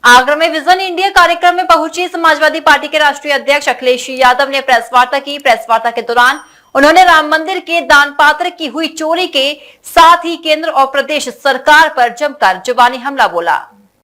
आगरा में vision India कार्यक्रम में पहुंची समाजवादी पार्टी के राष्ट्रीय अध्यक्ष अखिलेश यादव ने प्रेस वार्ता की। प्रेस वार्ता के दौरान उन्होंने राम मंदिर के दान पात्र की हुई चोरी के साथ ही केंद्र और प्रदेश सरकार पर जमकर जुबानी हमला बोला।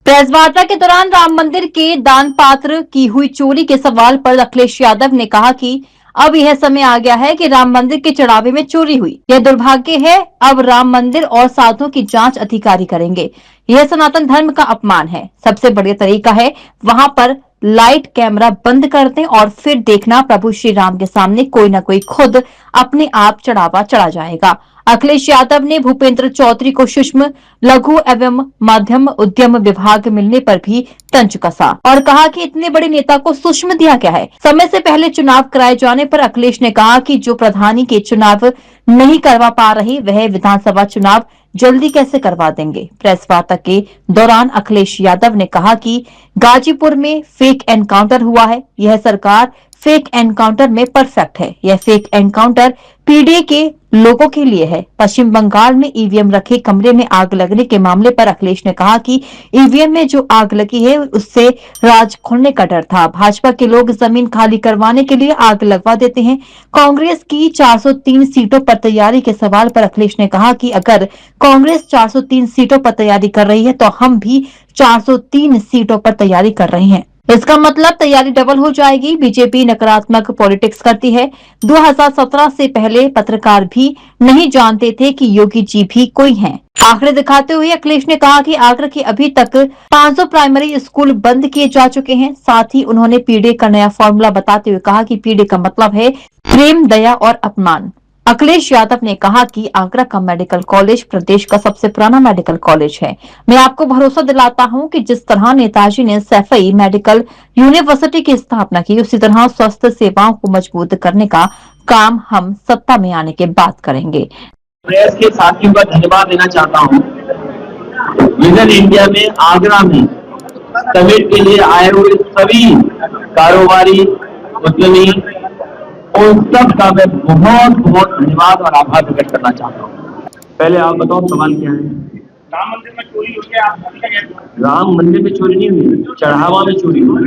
प्रेस वार्ता के दौरान राम मंदिर के दान पात्र की हुई चोरी के सवाल पर अखिलेश यादव ने कहा कि अब यह समय आ गया है कि राम मंदिर के चढ़ावे में चोरी हुई, यह दुर्भाग्य है। अब राम मंदिर और साधुओं की जांच अधिकारी करेंगे। यह सनातन धर्म का अपमान है। सबसे बढ़िया तरीका है वहां पर लाइट कैमरा बंद कर दें और फिर देखना प्रभु श्री राम के सामने कोई न कोई खुद अपने आप चढ़ावा चढ़ा जाएगा। अखिलेश यादव ने भूपेंद्र चौधरी को सूक्ष्म लघु एवं मध्यम उद्यम विभाग मिलने पर भी तंज कसा और कहा कि इतने बड़े नेता को सूक्ष्म दिया गया है। समय से पहले चुनाव कराए जाने पर अखिलेश ने कहा कि जो प्रधानी के चुनाव नहीं करवा पा रहे वह विधानसभा चुनाव जल्दी कैसे करवा देंगे। प्रेस वार्ता के दौरान अखिलेश यादव ने कहा कि गाजीपुर में फेक एनकाउंटर हुआ है। यह सरकार फेक एनकाउंटर में परफेक्ट है। यह फेक एनकाउंटर पीडीए के लोगों के लिए है। पश्चिम बंगाल में ईवीएम रखे कमरे में आग लगने के मामले पर अखिलेश ने कहा कि ईवीएम में जो आग लगी है उससे राज खुलने का डर था। भाजपा के लोग जमीन खाली करवाने के लिए आग लगवा देते हैं। कांग्रेस की 403 सीटों पर तैयारी के सवाल पर अखिलेश ने कहा कि अगर कांग्रेस 403 सीटों पर तैयारी कर रही है तो हम भी 403 सीटों पर तैयारी कर रहे हैं। इसका मतलब तैयारी डबल हो जाएगी। बीजेपी नकारात्मक पॉलिटिक्स करती है। 2017 से पहले पत्रकार भी नहीं जानते थे कि योगी जी भी कोई हैं। आंकड़े दिखाते हुए अखिलेश ने कहा कि आगरा के अभी तक 500 प्राइमरी स्कूल बंद किए जा चुके हैं। साथ ही उन्होंने पीडीए का नया फॉर्मूला बताते हुए कहा कि पीडीए का मतलब है प्रेम, दया और अपमान। अखिलेश यादव ने कहा कि आगरा का मेडिकल कॉलेज प्रदेश का सबसे पुराना मेडिकल कॉलेज है। मैं आपको भरोसा दिलाता हूं कि जिस तरह नेताजी ने सैफई मेडिकल यूनिवर्सिटी की स्थापना की, उसी तरह स्वास्थ्य सेवाओं को मजबूत करने का काम हम सत्ता में आने के बाद करेंगे। प्रेस के साथियों का धन्यवाद देना चाहता हूं। विजन इंडिया में आगरा में समिट के लिए आए हुए सभी कारोबारी, उद्यमी, उन सब का मैं बहुत बहुत धन्यवाद और आभार प्रकट करना चाहता हूँ। पहले आप बताओ सवाल क्या है? राम मंदिर में चोरी हुई है, आप राम मंदिर में चोरी नहीं हुई, चढ़ावा में चोरी हुई।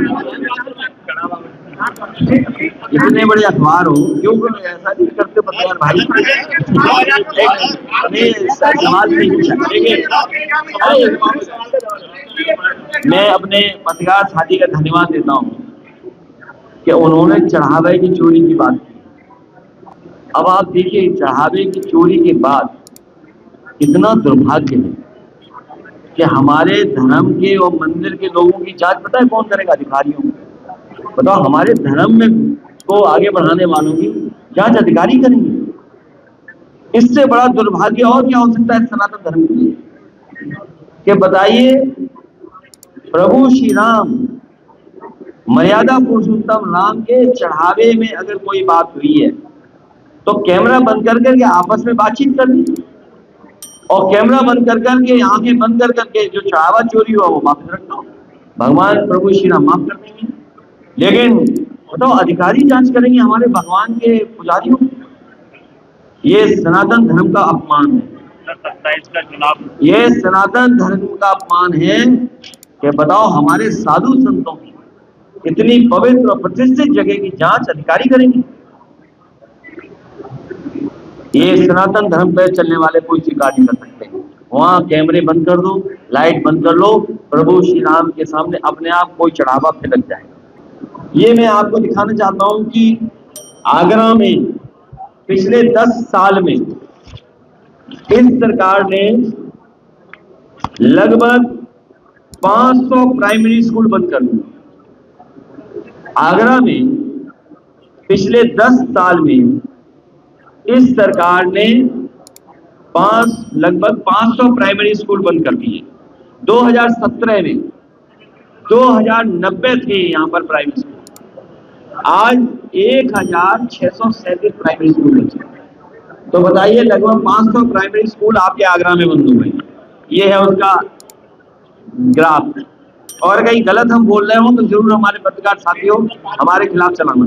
इतने बड़े अखबार हो क्यों ऐसा नहीं करते पत्रकार भाई? सवाल नहीं पूछा। मैं अपने पत्रकार साथी का धन्यवाद देता हूँ कि उन्होंने चढ़ावे की चोरी की बात की। अब आप देखिए, चढ़ावे की चोरी के बाद कितना दुर्भाग्य है कि हमारे धर्म के और मंदिर के लोगों की जांच पता है कौन करेगा? अधिकारियों। बताओ, हमारे धर्म में को आगे बढ़ाने वालों की जांच अधिकारी करेंगे। इससे बड़ा दुर्भाग्य और क्या हो सकता है सनातन धर्म के लिए? कि बताइए, प्रभु श्री राम, मर्यादा पुरुषोत्तम राम के चढ़ावे में अगर कोई बात हुई है तो कैमरा बंद कर करके आपस में बातचीत कर ली और कैमरा बंद कर करके, आंखें बंद कर करके जो चढ़ावा चोरी हुआ वो माफ कर दो। भगवान प्रभु श्री राम माफ कर देंगे। लेकिन बताओ, अधिकारी जांच करेंगे हमारे भगवान के पुजारियों? ये सनातन धर्म का अपमान है। ये सनातन धर्म का अपमान है कि बताओ, हमारे साधु संतों की इतनी पवित्र और प्रतिष्ठित जगह की जांच अधिकारी करेंगे? ये सनातन धर्म पर चलने वाले कोई स्वीकार नहीं कर सकते। वहां कैमरे बंद कर दो, लाइट बंद कर लो, प्रभु श्री राम के सामने अपने आप कोई चढ़ावा फिलक जाए। ये मैं आपको दिखाना चाहता हूं कि आगरा में पिछले 10 साल में इस सरकार ने लगभग 500 प्राइमरी स्कूल बंद कर दिए। आगरा में पिछले 10 साल में इस सरकार ने लगभग 500 प्राइमरी स्कूल बंद कर दिए। 2017 में 2090 थे यहाँ पर प्राइमरी स्कूल, आज 1637 प्राइमरी स्कूल बचे। तो बताइए, लगभग 500 प्राइमरी स्कूल आपके आगरा में बंद हो गए। ये है उसका ग्राफ। और कहीं गलत हम बोल रहे हो तो जरूर हमारे पत्रकार साथियों हमारे खिलाफ चलाना।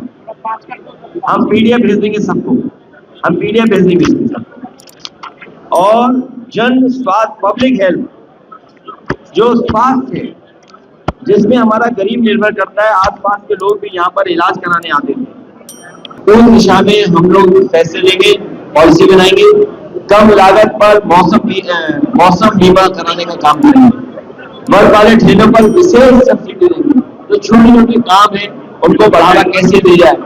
हम पीडीएफ भेज देंगे सबको, हम पीडीएफ भेज देंगे सबको। और जन स्वास्थ्य, पब्लिक हेल्थ, जो स्वास्थ्य है जिसमें हमारा गरीब निर्भर करता है। आसपास के लोग भी यहाँ पर इलाज कराने आते थे। उस दिशा में हम लोग फैसले लेंगे, पॉलिसी बनाएंगे, कम लागत पर मौसम बीमा कराने का काम करेंगे, वर्ग वाले ठेलों पर विशेष सब्सिडी देंगे। जो छोटे छोटे काम है उनको बढ़ावा कैसे दिया जाए।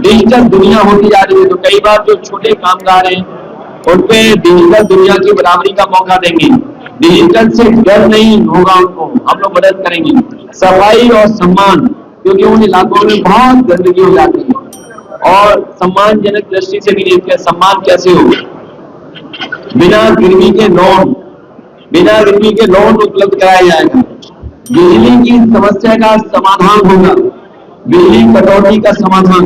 डिजिटल दुनिया होती जा रही है, तो कई बार जो छोटे कामगार हैं उन पे डिजिटल दुनिया की बराबरी का मौका देंगे। डिजिटल से डर नहीं होगा उनको, हम लोग मदद करेंगे। सफाई और सम्मान, क्योंकि उन इलाकों में बहुत गंदगी हो जाती है और सम्मानजनक दृष्टि से भी देखते हैं सम्मान कैसे हो। बिना गिरवी के लोन उपलब्ध कराया जाएगा। बिजली की समस्या का समाधान होगा, बिजली कटौती का समाधान।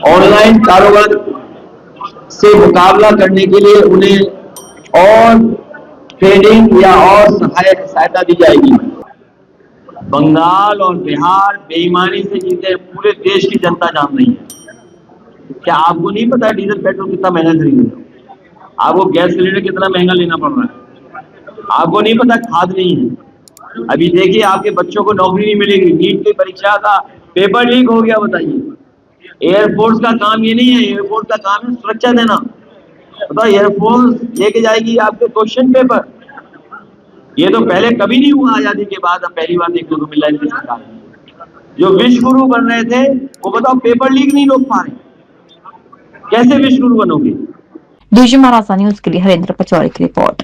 ऑनलाइन कारोबार से मुकाबला करने के लिए उन्हें और ट्रेनिंग या और सहायता दी जाएगी। बंगाल और बिहार बेईमानी से जीते, पूरे देश की जनता जान रही है। क्या आपको नहीं पता डीजल पेट्रोल कितना महंगा खरीद रहे हो? आपको गैस सिलेंडर कितना महंगा लेना पड़ रहा है? आपको नहीं पता खाद नहीं है। अभी देखिए आपके बच्चों को नौकरी नहीं मिलेगी। नीट की परीक्षा का पेपर लीक हो गया, बताइए। एयरफोर्स का काम ये नहीं है, एयरफोर्स का काम है सुरक्षा देना। बताओ, एयरफोर्स लेके जाएगी आपके क्वेश्चन पेपर। ये तो पहले कभी नहीं हुआ आजादी के बाद, अब पहली बार देखने को मिला है सरकार में। जो विश्व गुरु बन रहे थे वो बताओ पेपर लीक नहीं रोक पा रहे, कैसे विश्व गुरु बनोगे? डीजी महाराजा न्यूज के लिए हरेंद्र पचौरी की रिपोर्ट।